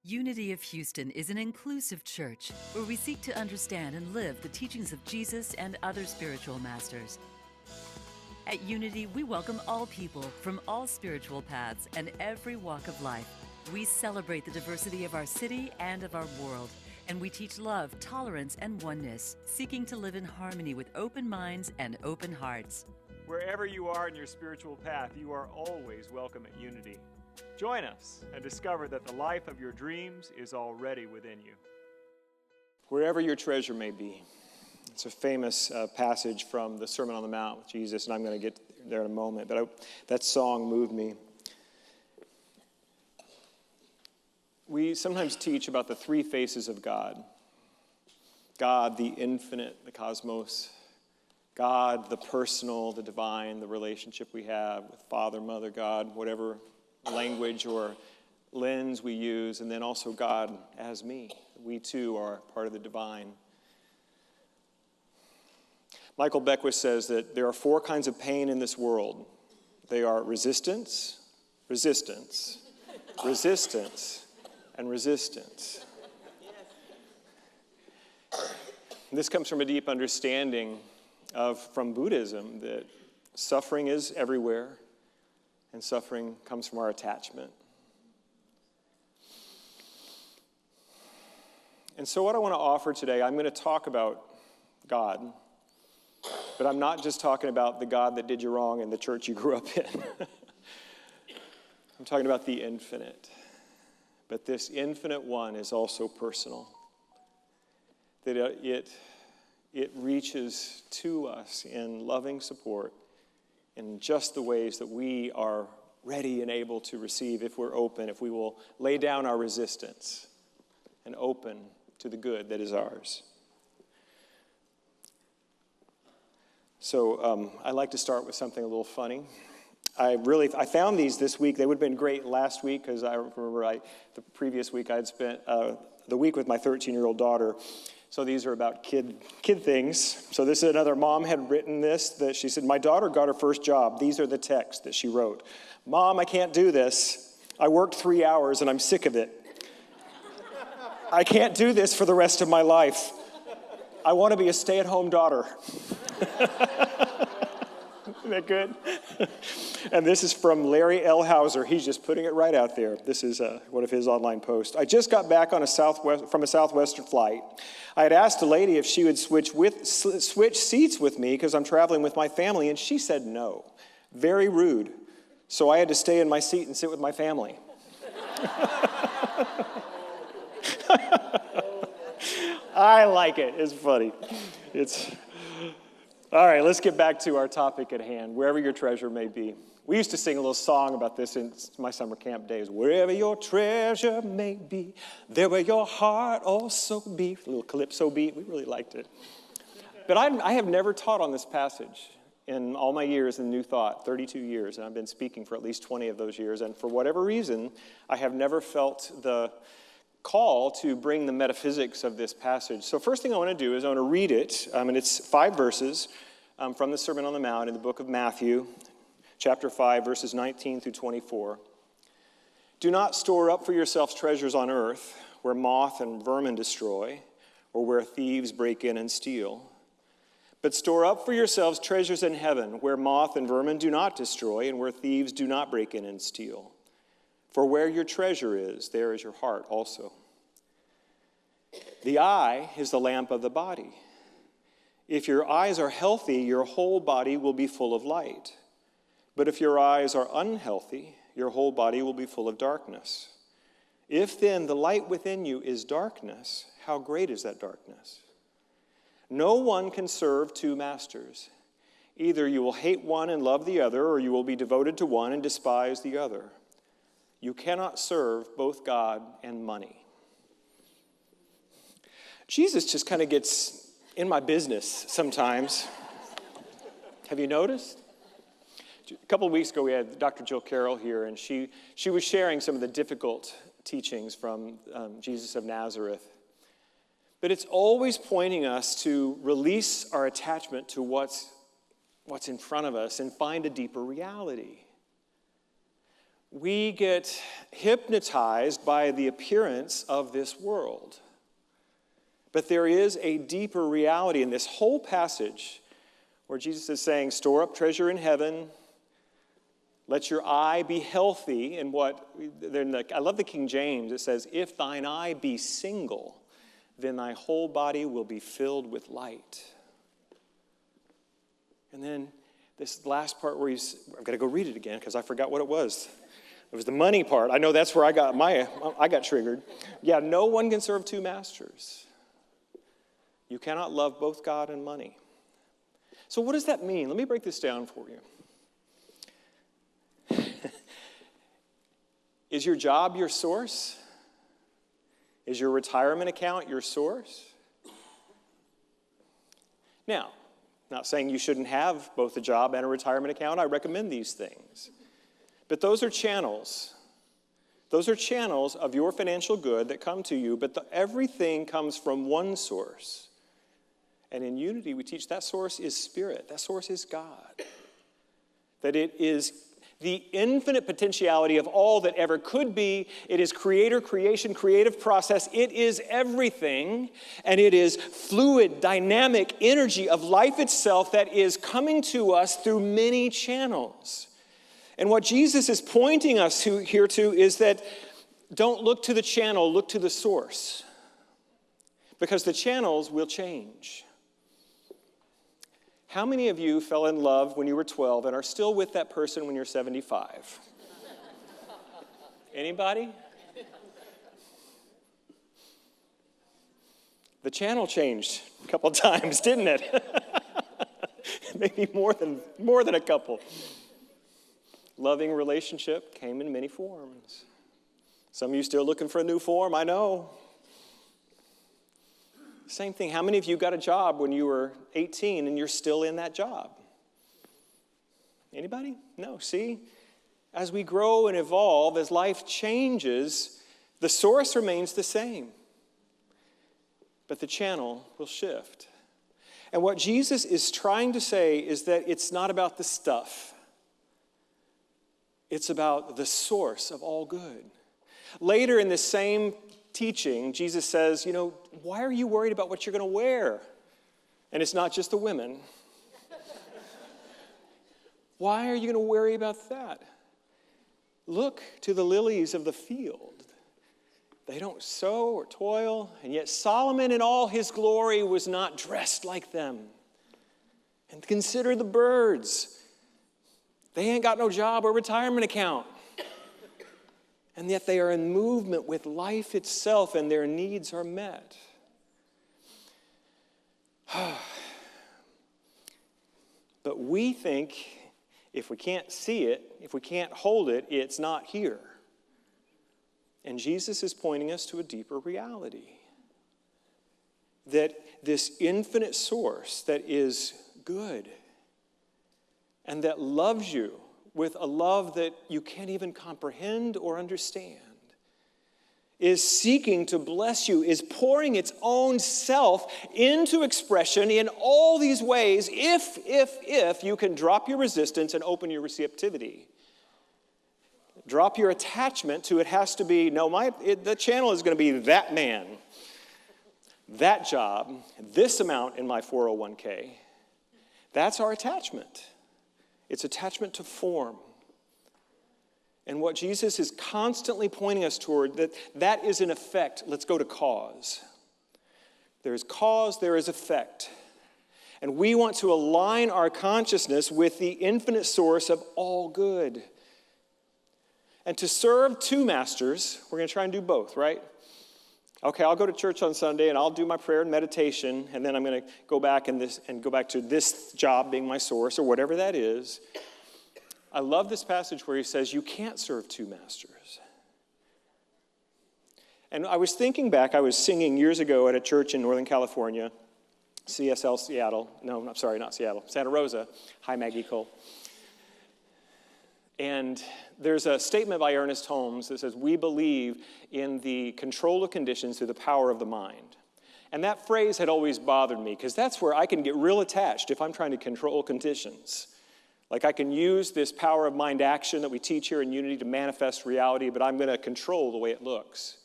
Unity of Houston is an inclusive church where we seek to understand and live the teachings of Jesus and other spiritual masters. At Unity, we welcome all people from all spiritual paths and every walk of life. We celebrate the diversity of our city and of our world, and we teach love, tolerance, and oneness, seeking to live in harmony with open minds and open hearts. Wherever you are in your spiritual path, you are always welcome at Unity. Join us and discover that the life of your dreams is already within you. Wherever your treasure may be. It's a famous passage from the Sermon on the Mount with Jesus, and I'm going to get there in a moment, but that song moved me. We sometimes teach about the three faces of God. God, the infinite, the cosmos. God, the personal, the divine, the relationship we have with Father, Mother, God, whatever language or lens we use, and then also God as me. We too are part of the divine. Michael Beckwith says that there are four kinds of pain in this world. They are resistance, resistance, resistance, and resistance. This comes from a deep understanding from Buddhism that suffering is everywhere, and suffering comes from our attachment. And so what I want to offer today, I'm going to talk about God, but I'm not just talking about the God that did you wrong in the church you grew up in. I'm talking about the infinite. But this infinite one is also personal. That it reaches to us in loving support in just the ways that we are ready and able to receive if we're open, if we will lay down our resistance and open to the good that is ours. So I like to start with something a little funny. I found these this week. They would have been great last week because I remember the previous week I had spent the week with my 13-year-old daughter. So these are about kid things. So this is another mom had written this, that she said, my daughter got her first job. These are the texts that she wrote. Mom, I can't do this. I worked 3 hours and I'm sick of it. I can't do this for the rest of my life. I want to be a stay-at-home daughter. Isn't that good? And this is from Larry L. Hauser. He's just putting it right out there. This is one of his online posts. I just got back on from a Southwestern flight. I had asked a lady if she would switch seats with me because I'm traveling with my family, and she said no. Very rude. So I had to stay in my seat and sit with my family. I like it. It's funny. All right, let's get back to our topic at hand, wherever your treasure may be. We used to sing a little song about this in my summer camp days. Wherever your treasure may be, there will your heart also be. A little calypso beat. We really liked it. But I have never taught on this passage in all my years in New Thought, 32 years, and I've been speaking for at least 20 of those years. And for whatever reason, I have never felt the call to bring the metaphysics of this passage. So first thing I want to do is I want to read it, and it's 5 verses from the Sermon on the Mount in the book of Matthew, chapter 5, verses 19 through 24. Do not store up for yourselves treasures on earth, where moth and vermin destroy, or where thieves break in and steal. But store up for yourselves treasures in heaven, where moth and vermin do not destroy, and where thieves do not break in and steal. For where your treasure is, there is your heart also. The eye is the lamp of the body. If your eyes are healthy, your whole body will be full of light. But if your eyes are unhealthy, your whole body will be full of darkness. If then the light within you is darkness, how great is that darkness? No one can serve two masters. Either you will hate one and love the other, or you will be devoted to one and despise the other. You cannot serve both God and money. Jesus just kind of gets in my business sometimes. Have you noticed? A couple of weeks ago, we had Dr. Jill Carroll here, and she was sharing some of the difficult teachings from Jesus of Nazareth. But it's always pointing us to release our attachment to what's in front of us and find a deeper reality. we get hypnotized by the appearance of this world. But there is a deeper reality in this whole passage where Jesus is saying, store up treasure in heaven. Let your eye be healthy. And I love the King James. It says, if thine eye be single, then thy whole body will be filled with light. And then this last part where I've got to go read it again because I forgot what it was. It was the money part. I know that's where I got triggered. Yeah, no one can serve two masters. You cannot love both God and money. So what does that mean? Let me break this down for you. Is your job your source? Is your retirement account your source? Now, not saying you shouldn't have both a job and a retirement account. I recommend these things. But those are channels. Those are channels of your financial good that come to you, but everything comes from one source. And in Unity, we teach that source is Spirit. That source is God. That it is the infinite potentiality of all that ever could be. It is creator, creation, creative process. It is everything, and it is fluid, dynamic energy of life itself that is coming to us through many channels. And what Jesus is pointing us here to is that don't look to the channel, look to the source. Because the channels will change. How many of you fell in love when you were 12 and are still with that person when you're 75? Anybody? The channel changed a couple times, didn't it? Maybe more than a couple. Loving relationship came in many forms. Some of you still looking for a new form, I know. Same thing. How many of you got a job when you were 18 and you're still in that job? Anybody? No. See, as we grow and evolve, as life changes, the source remains the same. But the channel will shift. And what Jesus is trying to say is that it's not about the stuff. It's about the source of all good. Later in this same teaching, Jesus says, why are you worried about what you're going to wear? And it's not just the women. Why are you going to worry about that? Look to the lilies of the field. They don't sow or toil, and yet Solomon in all his glory was not dressed like them. And consider the birds. They ain't got no job or retirement account. And yet they are in movement with life itself, and their needs are met. But we think if we can't see it, if we can't hold it, it's not here. And Jesus is pointing us to a deeper reality. That this infinite source that is good and that loves you with a love that you can't even comprehend or understand, is seeking to bless you, is pouring its own self into expression in all these ways if you can drop your resistance and open your receptivity. Drop your attachment to it has to be, the channel is going to be that man, that job, this amount in my 401k. That's our attachment. It's attachment to form. And what Jesus is constantly pointing us toward, that is an effect. Let's go to cause. There is cause, there is effect. And we want to align our consciousness with the infinite source of all good. And to serve two masters, we're going to try and do both, right? Okay, I'll go to church on Sunday and I'll do my prayer and meditation, and then I'm going to go back go back to this job being my source or whatever that is. I love this passage where he says you can't serve two masters. And I was thinking back, I was singing years ago at a church in Northern California, CSL Seattle. No, I'm sorry, not Seattle, Santa Rosa. Hi, Maggie Cole. And there's a statement by Ernest Holmes that says, we believe in the control of conditions through the power of the mind. And that phrase had always bothered me because that's where I can get real attached if I'm trying to control conditions. Like I can use this power of mind action that we teach here in Unity to manifest reality, but I'm going to control the way it looks.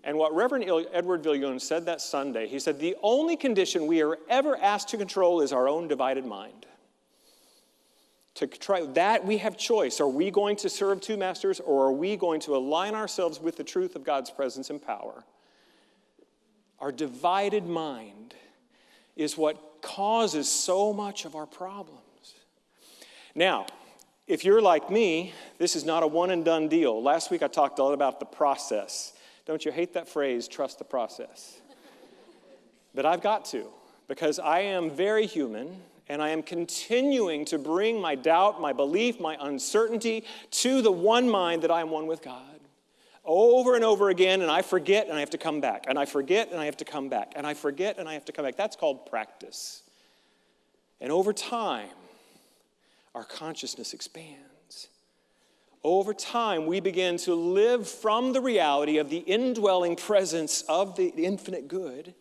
And what Reverend Edward Viljoen said that Sunday, he said, the only condition we are ever asked to control is our own divided mind. To try that, we have choice. Are we going to serve two masters, or are we going to align ourselves with the truth of God's presence and power? Our divided mind is what causes so much of our problems. Now, if you're like me, this is not a one-and-done deal. Last week I talked a lot about the process. Don't you hate that phrase, trust the process? But I've got to, because I am very human, and I am continuing to bring my doubt, my belief, my uncertainty to the one mind that I am one with God. Over and over again, and I forget, and I have to come back. And I forget, and I have to come back. And I forget, and I have to come back. That's called practice. And over time, our consciousness expands. Over time, we begin to live from the reality of the indwelling presence of the infinite good,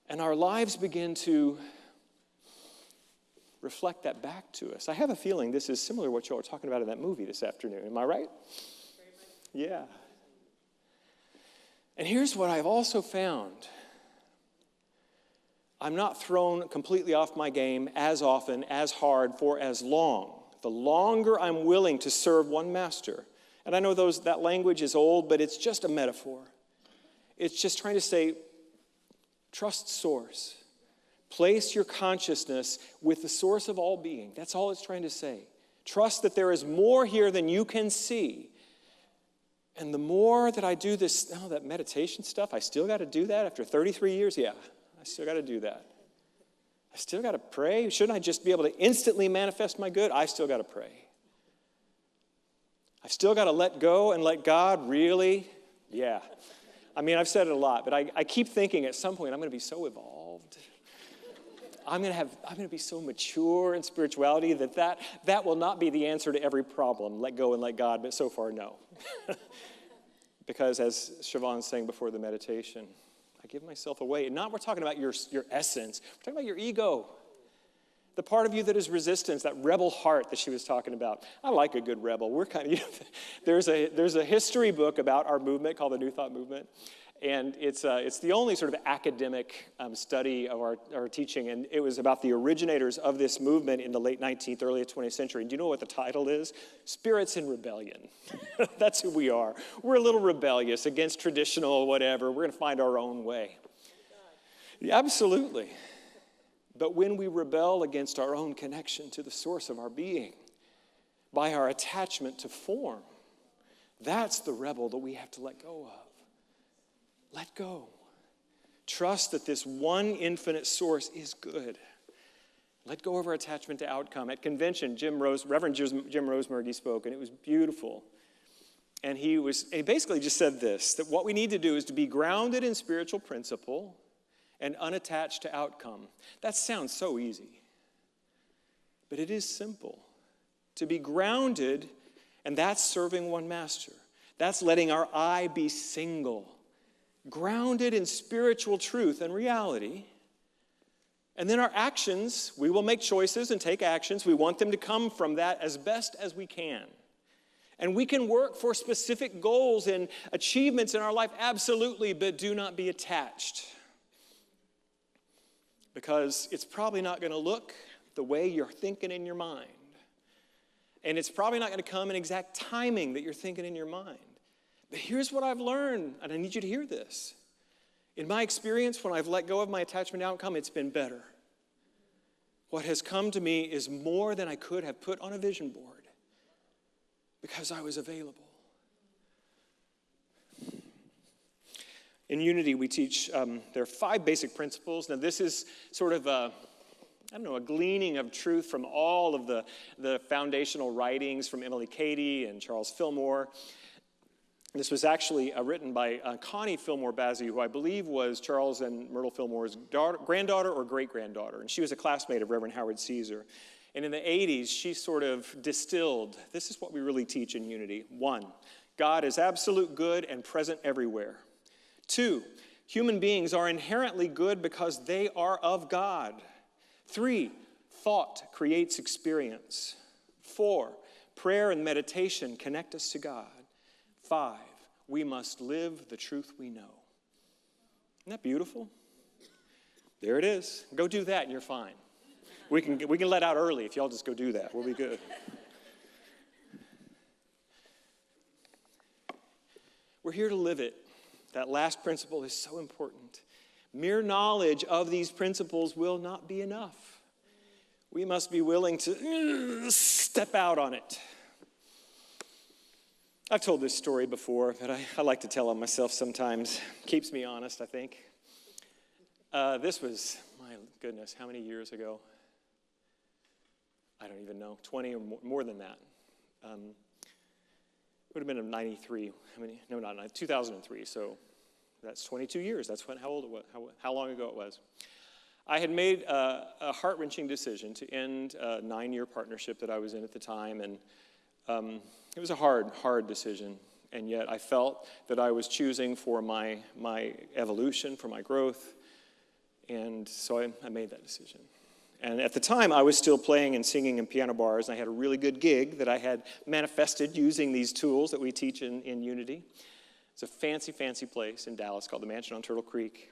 and our lives begin to reflect that back to us. I have a feeling this is similar to what y'all were talking about in that movie this afternoon. Am I right? Yeah. And here's what I've also found. I'm not thrown completely off my game as often, as hard, for as long. The longer I'm willing to serve one master. And I know that language is old, but it's just a metaphor. It's just trying to say, trust source. Place your consciousness with the source of all being. That's all it's trying to say. Trust that there is more here than you can see. And the more that I do this, that meditation stuff, I still got to do that after 33 years? Yeah, I still got to do that. I still got to pray. Shouldn't I just be able to instantly manifest my good? I still got to pray. I've still got to let go and let God, really? Yeah. I mean, I've said it a lot, but I keep thinking at some point I'm going to be so evolved. I'm going to be so mature in spirituality that will not be the answer to every problem. Let go and let God, but so far, no. Because as Siobhan's saying before the meditation, I give myself away. And we're talking about your essence. We're talking about your ego. The part of you that is resistance, that rebel heart that she was talking about. I like a good rebel. We're kind of, there's a history book about our movement called the New Thought Movement. And it's the only sort of academic study of our teaching. And it was about the originators of this movement in the late 19th, early 20th century. And do you know what the title is? Spirits in Rebellion. That's who we are. We're a little rebellious against traditional whatever. We're going to find our own way. Yeah, absolutely. But when we rebel against our own connection to the source of our being, by our attachment to form, that's the rebel that we have to let go of. Let go. Trust that this one infinite source is good. Let go of our attachment to outcome. At convention, Reverend Jim Rosemergy spoke, and it was beautiful. And he basically just said this, that what we need to do is to be grounded in spiritual principle and unattached to outcome. That sounds so easy. But it is simple. To be grounded, and that's serving one master. That's letting our eye be single. Grounded in spiritual truth and reality. And then our actions, we will make choices and take actions. We want them to come from that as best as we can. And we can work for specific goals and achievements in our life, absolutely, but do not be attached. Because it's probably not going to look the way you're thinking in your mind. And it's probably not going to come in exact timing that you're thinking in your mind. But here's what I've learned, and I need you to hear this. In my experience, when I've let go of my attachment to outcome, it's been better. What has come to me is more than I could have put on a vision board because I was available. In Unity, we teach, there are 5 basic principles. Now, this is sort of a gleaning of truth from all of the foundational writings from Emily Cady and Charles Fillmore. This was actually written by Connie Fillmore Bazzi, who I believe was Charles and Myrtle Fillmore's granddaughter or great-granddaughter. And she was a classmate of Reverend Howard Caesar. And in the 80s, she sort of distilled, this is what we really teach in Unity. 1, God is absolute good and present everywhere. 2, human beings are inherently good because they are of God. 3, Thought creates experience. 4, prayer and meditation connect us to God. 5, we must live the truth we know. Isn't that beautiful? There it is. Go do that and you're fine. We can let out early if y'all just go do that. We'll be good. We're here to live it. That last principle is so important. Mere knowledge of these principles will not be enough. We must be willing to step out on it. I've told this story before, but I like to tell it myself sometimes. Keeps me honest, I think. This was, my goodness, how many years ago? I don't even know, 20 or more than that. It would have been in 93. No, not 2003. So that's 22 years. That's how old it was. How long ago it was. I had made a heart-wrenching decision to end a 9-year partnership that I was in at the time, and it was a hard decision. And yet I felt that I was choosing for my evolution, for my growth, and so I made that decision. And at the time, I was still playing and singing in piano bars, and I had a really good gig that I had manifested using these tools that we teach in Unity. It's a fancy, fancy place in Dallas called the Mansion on Turtle Creek.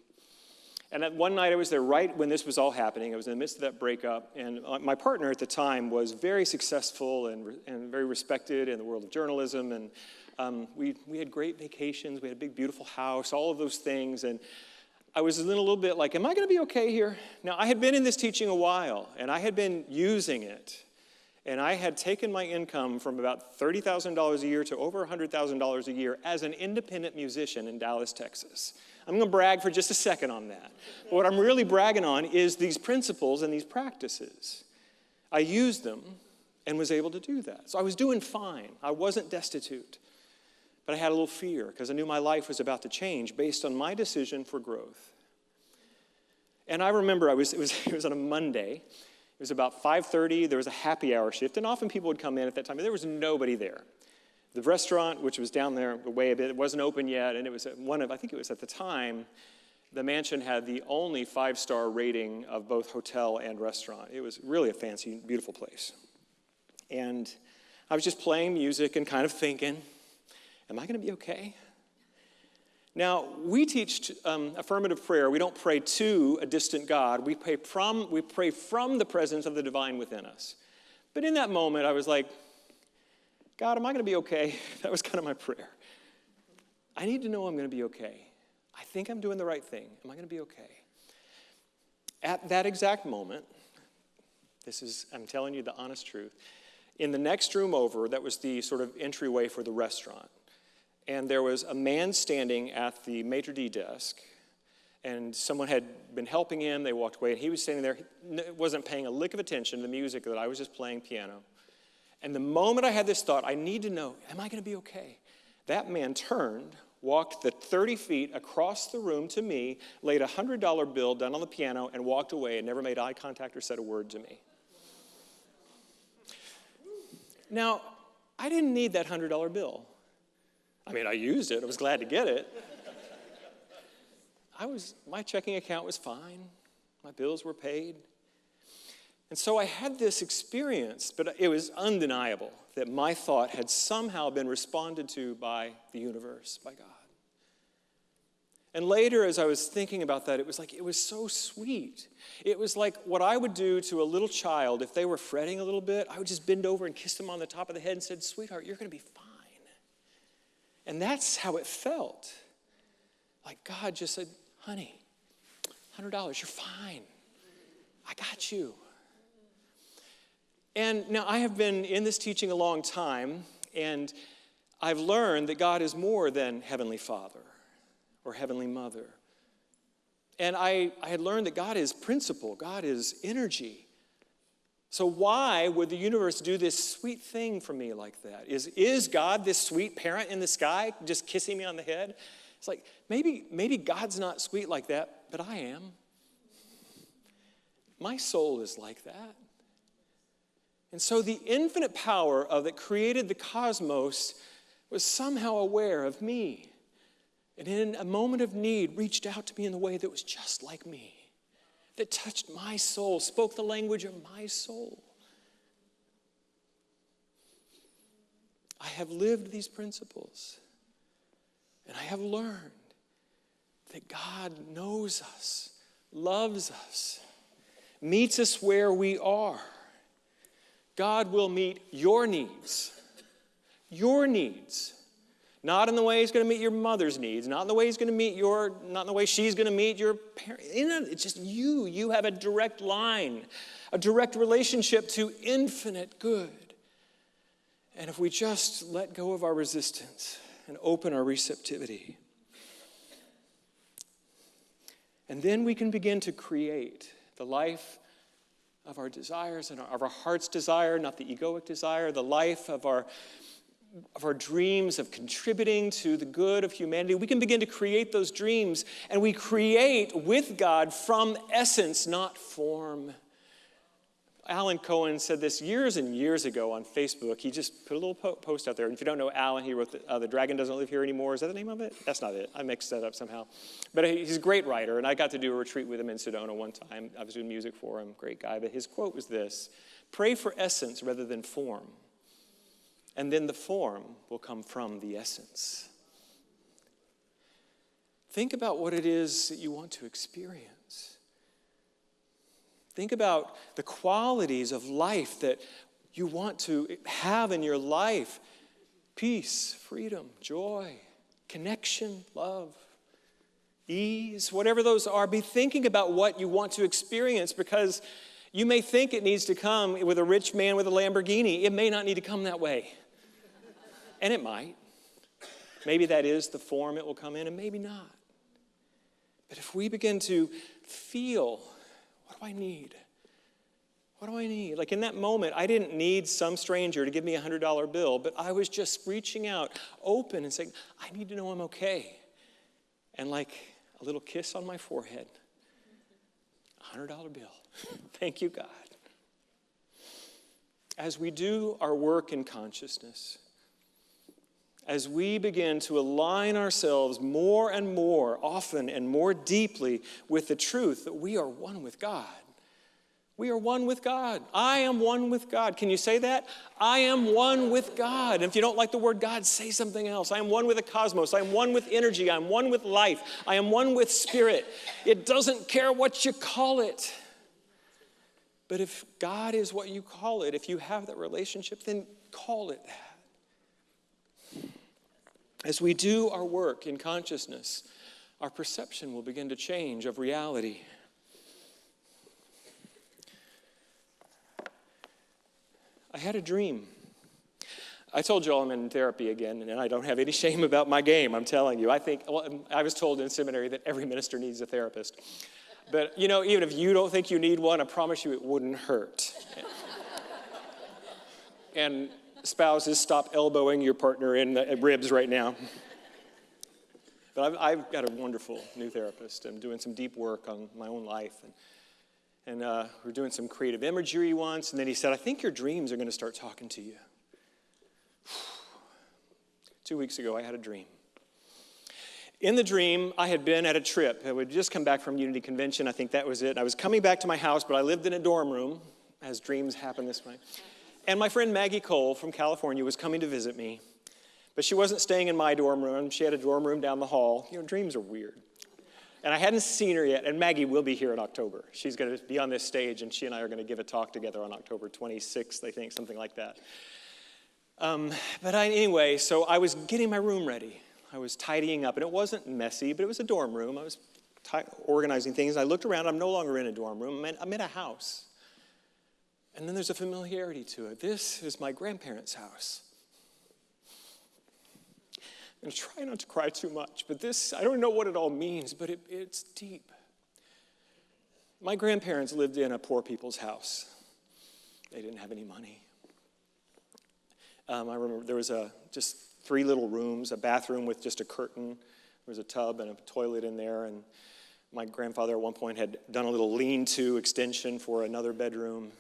And that one night I was there right when this was all happening. I was in the midst of that breakup, and my partner at the time was very successful and very respected in the world of journalism, and we had great vacations. We had a big, beautiful house, all of those things, and I was a little bit like, am I going to be okay here? Now, I had been in this teaching a while, and I had been using it. And I had taken my income from about $30,000 a year to over $100,000 a year as an independent musician in Dallas, Texas. I'm going to brag for just a second on that. But what I'm really bragging on is these principles and these practices. I used them and was able to do that. So I was doing fine. I wasn't destitute. But I had a little fear because I knew my life was about to change based on my decision for growth. And I remember it was on a Monday. It was about 5:30. There was a happy hour shift, and often people would come in at that time, and there was nobody there. The restaurant, which was down there way a bit, it wasn't open yet, and it was I think it was at the time, the mansion had the only 5-star rating of both hotel and restaurant. It was really a fancy, beautiful place. And I was just playing music and kind of thinking, am I going to be okay? Now, we teach affirmative prayer. We don't pray to a distant God. We pray from the presence of the divine within us. But in that moment, I was like, God, am I going to be okay? That was kind of my prayer. I need to know I'm going to be okay. I think I'm doing the right thing. Am I going to be okay? At that exact moment, I'm telling you the honest truth, in the next room over, that was the sort of entryway for the restaurant. And there was a man standing at the maitre d' desk, and someone had been helping him. They walked away, and he was standing there, wasn't paying a lick of attention to the music that I was just playing piano. And the moment I had this thought, I need to know, am I going to be okay? That man turned, walked the 30 feet across the room to me, laid a $100 bill down on the piano, and walked away and never made eye contact or said a word to me. Now, I didn't need that $100 bill. I mean, I used it. I was glad to get it. My checking account was fine. My bills were paid. And so I had this experience, but it was undeniable that my thought had somehow been responded to by the universe, by God. And later, as I was thinking about that, it was so sweet. It was like what I would do to a little child if they were fretting a little bit. I would just bend over and kiss them on the top of the head and said, sweetheart, you're going to be fine. And that's how it felt. Like God just said, honey, $100, you're fine. I got you. And now I have been in this teaching a long time, and I've learned that God is more than Heavenly Father or Heavenly Mother. And I had learned that God is principle, God is energy. So why would the universe do this sweet thing for me like that? Is God this sweet parent in the sky just kissing me on the head? It's like, maybe God's not sweet like that, but I am. My soul is like that. And so the infinite power that created the cosmos was somehow aware of me. And in a moment of need, reached out to me in a way that was just like me. that touched my soul, spoke the language of my soul. I have lived these principles, and I have learned that God knows us, loves us, meets us where we are. God will meet your needs. Your needs. Not in the way he's going to meet your mother's needs. Not in the way he's going to meet not in the way she's going to meet your parents. It's just you. You have a direct line, a direct relationship to infinite good. And if we just let go of our resistance and open our receptivity, and then we can begin to create the life of our desires and of our heart's desire, not the egoic desire, the life of our dreams of contributing to the good of humanity. We can begin to create those dreams, and we create with God from essence, not form. Alan Cohen said this years and years ago on Facebook. He just put a little post out there. And if you don't know Alan, he wrote The Dragon Doesn't Live Here Anymore. Is that the name of it? That's not it. I mixed that up somehow. But he's a great writer, and I got to do a retreat with him in Sedona one time. I was doing music for him. Great guy. But his quote was this: pray for essence rather than form, and then the form will come from the essence. Think about what it is that you want to experience. Think about the qualities of life that you want to have in your life. Peace, freedom, joy, connection, love, ease, whatever those are. Be thinking about what you want to experience, because you may think it needs to come with a rich man with a Lamborghini. It may not need to come that way. And it might. Maybe that is the form it will come in, and maybe not. But if we begin to feel, what do I need? What do I need? Like in that moment, I didn't need some stranger to give me a $100 bill, but I was just reaching out, open, and saying, I need to know I'm okay. And like a little kiss on my forehead, $100 bill. Thank you, God. As we do our work in consciousness, as we begin to align ourselves more and more often and more deeply with the truth that we are one with God. We are one with God. I am one with God. Can you say that? I am one with God. And if you don't like the word God, say something else. I am one with the cosmos. I am one with energy. I am one with life. I am one with spirit. It doesn't care what you call it. But if God is what you call it, if you have that relationship, then call it that. As we do our work in consciousness, our perception will begin to change of reality. I had a dream. I told you all I'm in therapy again, and I don't have any shame about my game, I'm telling you. I was told in seminary that every minister needs a therapist. But, even if you don't think you need one, I promise you it wouldn't hurt. And spouses, stop elbowing your partner in the ribs right now. But I've got a wonderful new therapist. I'm doing some deep work on my own life. And we're doing some creative imagery once. And then he said, I think your dreams are going to start talking to you. 2 weeks ago, I had a dream. In the dream, I had been at a trip. I would just come back from Unity Convention. I think that was it. I was coming back to my house, but I lived in a dorm room, as dreams happen this way. And my friend Maggie Cole from California was coming to visit me. But she wasn't staying in my dorm room. She had a dorm room down the hall. Dreams are weird. And I hadn't seen her yet. And Maggie will be here in October. She's going to be on this stage, and she and I are going to give a talk together on October 26th, I think, something like that. Anyway, so I was getting my room ready. I was tidying up. And it wasn't messy, but it was a dorm room. I was organizing things. I looked around. I'm no longer in a dorm room. I'm in a house. And then there's a familiarity to it. This is my grandparents' house. And try not to cry too much, but this, I don't know what it all means, but it's deep. My grandparents lived in a poor people's house. They didn't have any money. I remember there was just 3 little rooms, a bathroom with just a curtain. There was a tub and a toilet in there, and my grandfather at one point had done a little lean-to extension for another bedroom.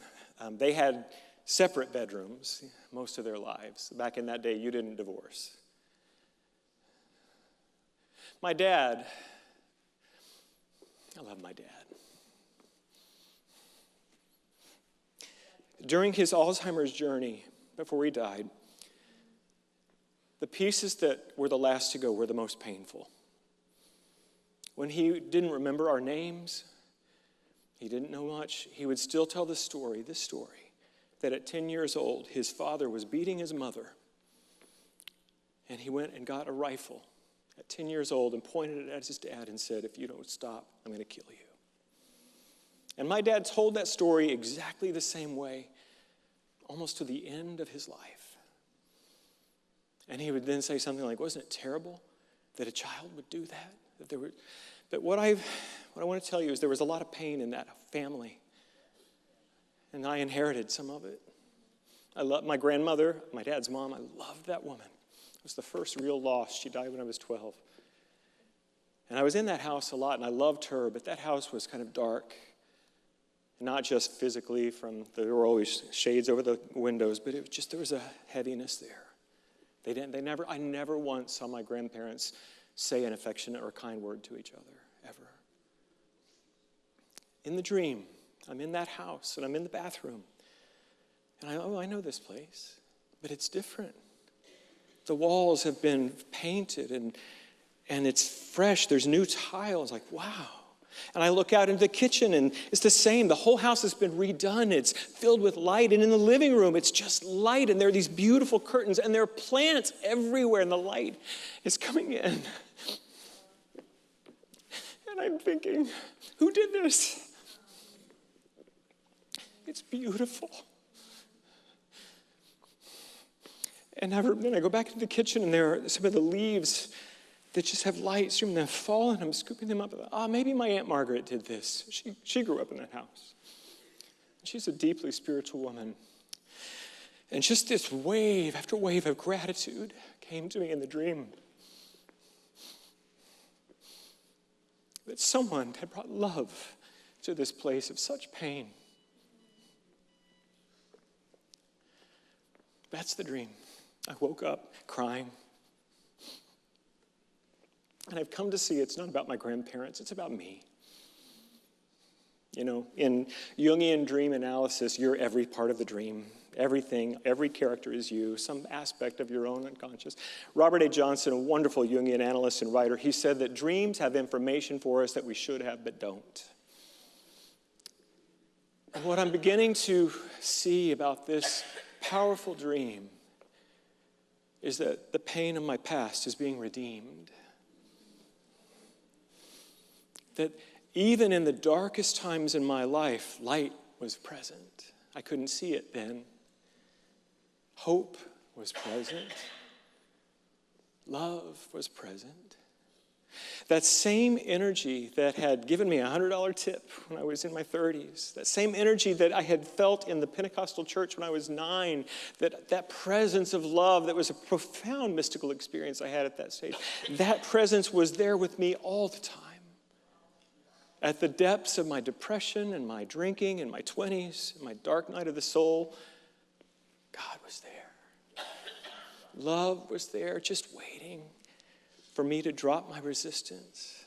They had separate bedrooms most of their lives. Back in that day, you didn't divorce. My dad, I love my dad. during his Alzheimer's journey, before he died, the pieces that were the last to go were the most painful. When he didn't remember our names, he didn't know much, he would still tell this story, that at 10 years old, his father was beating his mother, and he went and got a rifle at 10 years old and pointed it at his dad and said, "If you don't stop, I'm going to kill you." And my dad told that story exactly the same way, almost to the end of his life. And he would then say something like, "Wasn't it terrible that a child would do that?" But what I want to tell you is there was a lot of pain in that family. And I inherited some of it. I love my grandmother, my dad's mom. I loved that woman. It was the first real loss. She died when I was 12. And I was in that house a lot, and I loved her, but that house was kind of dark. Not just physically, there were always shades over the windows, but it was just, there was a heaviness there. I never once saw my grandparents say an affectionate or kind word to each other, ever. In the dream, I'm in that house, and I'm in the bathroom. And I know this place, but it's different. The walls have been painted, and it's fresh. There's new tiles. Like, wow. And I look out into the kitchen, and it's the same. The whole house has been redone. It's filled with light. And in the living room, it's just light. And there are these beautiful curtains, and there are plants everywhere, and the light is coming in. And I'm thinking, who did this? It's beautiful. And then I go back into the kitchen, and there are some of the leaves that just have light streaming. They fall, and I'm scooping them up. Maybe my Aunt Margaret did this. She grew up in that house. She's a deeply spiritual woman. And just this wave after wave of gratitude came to me in the dream. That someone had brought love to this place of such pain. That's the dream. I woke up crying. And I've come to see it's not about my grandparents, it's about me. You know, in Jungian dream analysis, you're every part of the dream. Everything, every character is you, some aspect of your own unconscious. Robert A. Johnson, a wonderful Jungian analyst and writer, he said that dreams have information for us that we should have but don't. And what I'm beginning to see about this powerful dream is that the pain of my past is being redeemed. That even in the darkest times in my life, light was present. I couldn't see it then. Hope was present. Love was present. That same energy that had given me a $100 tip when I was in my 30s, that same energy that I had felt in the Pentecostal church when I was 9, that presence of love that was a profound mystical experience I had at that stage, that presence was there with me all the time. At the depths of my depression and my drinking in my 20s, my dark night of the soul, God was there. Love was there, just waiting for me to drop my resistance.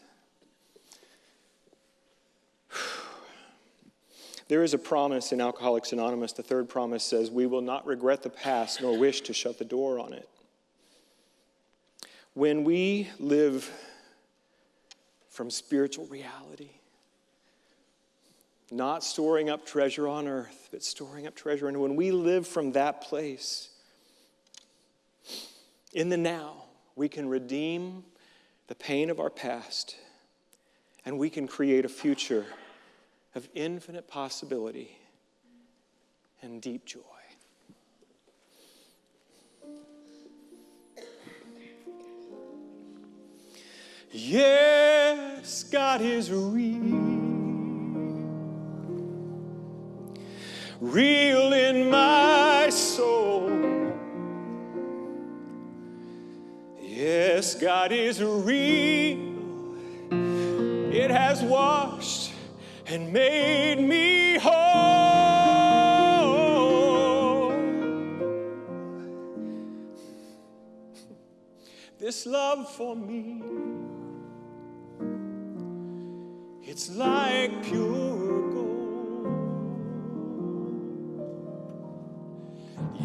There is a promise in Alcoholics Anonymous. The third promise says, we will not regret the past nor wish to shut the door on it. When we live from spiritual reality, not storing up treasure on earth, but storing up treasure. And when we live from that place, in the now, we can redeem the pain of our past, and we can create a future of infinite possibility and deep joy. Yes, God is real. Real in my soul. Yes, God is real. It has washed and made me whole. This love for me, it's like pure gold.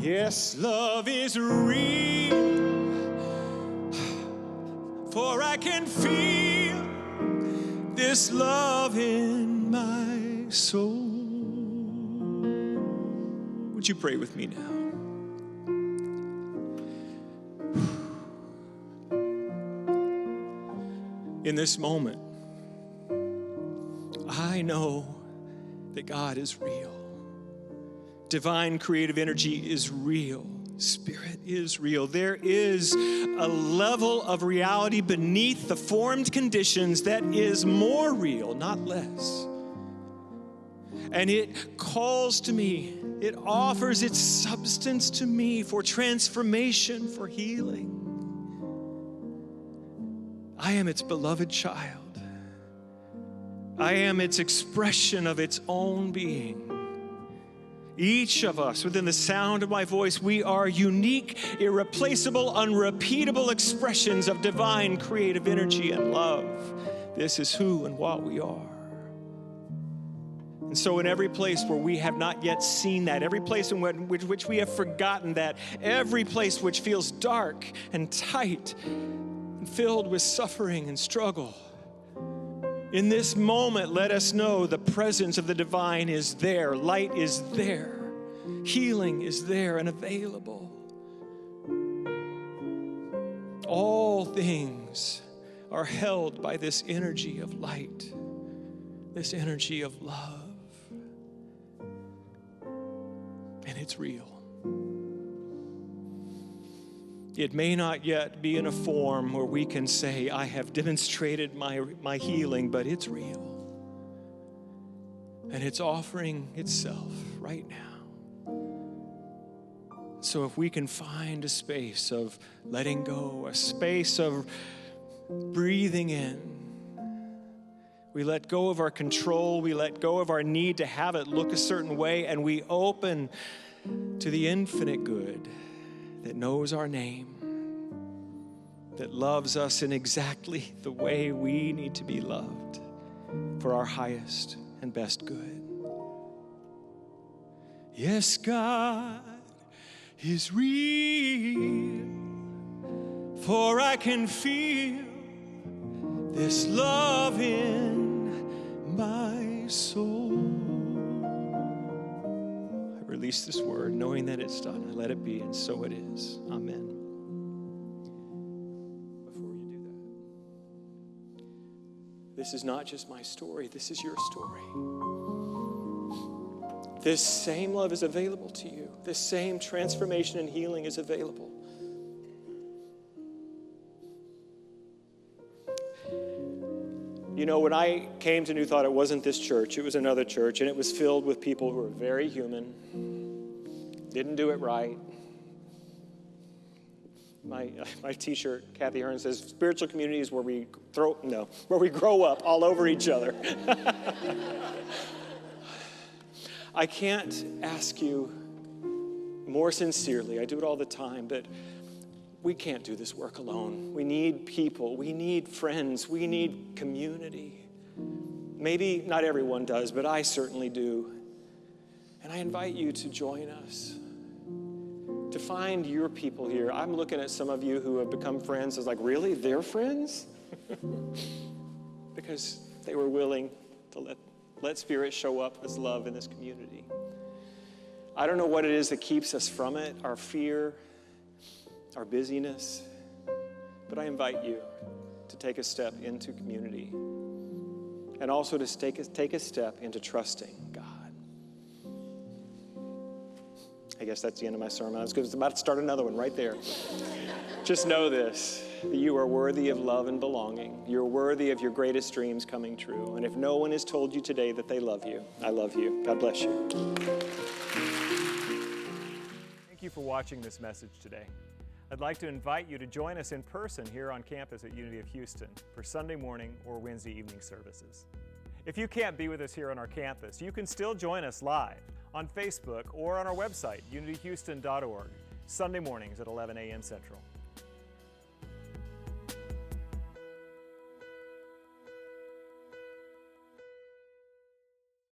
Yes, love is real, for I can feel this love in my soul. Would you pray with me now? In this moment, I know that God is real. Divine creative energy is real. Spirit is real. There is a level of reality beneath the formed conditions that is more real, not less. And it calls to me, it offers its substance to me for transformation, for healing. I am its beloved child. I am its expression of its own being. Each of us, within the sound of my voice, we are unique, irreplaceable, unrepeatable expressions of divine creative energy and love. This is who and what we are. And so in every place where we have not yet seen that, every place in which we have forgotten that, every place which feels dark and tight and filled with suffering and struggle, in this moment, let us know the presence of the divine is there. Light is there. Healing is there and available. All things are held by this energy of light, this energy of love. And it's real. It may not yet be in a form where we can say, I have demonstrated my healing, but it's real. And it's offering itself right now. So if we can find a space of letting go, a space of breathing in, we let go of our control, we let go of our need to have it look a certain way, and we open to the infinite good that knows our name, that loves us in exactly the way we need to be loved for our highest and best good. Yes, God is real, for I can feel this love in my soul. Release this word, knowing that it's done. I let it be, and so it is. Amen. Before you do that, this is not just my story, this is your story. This same love is available to you. This same transformation and healing is available. You know, when I came to New Thought, it wasn't this church, it was another church, and it was filled with people who were very human, didn't do it right. My t-shirt, Kathy Hearn, says, spiritual communities where we grow up all over each other. I can't ask you more sincerely, I do it all the time, but we can't do this work alone. We need people. We need friends. We need community. Maybe not everyone does, but I certainly do. And I invite you to join us, to find your people here. I'm looking at some of you who have become friends. It's like, really? They're friends? Because they were willing to let Spirit show up as love in this community. I don't know what it is that keeps us from it, our fear, our busyness, but I invite you to take a step into community and also to take a step into trusting God. I guess that's the end of my sermon. I was about to start another one right there. Just know this, that you are worthy of love and belonging. You're worthy of your greatest dreams coming true. And if no one has told you today that they love you, I love you. God bless you. Thank you for watching this message today. I'd like to invite you to join us in person here on campus at Unity of Houston for Sunday morning or Wednesday evening services. If you can't be with us here on our campus, you can still join us live on Facebook or on our website, unityhouston.org, Sunday mornings at 11 a.m. Central.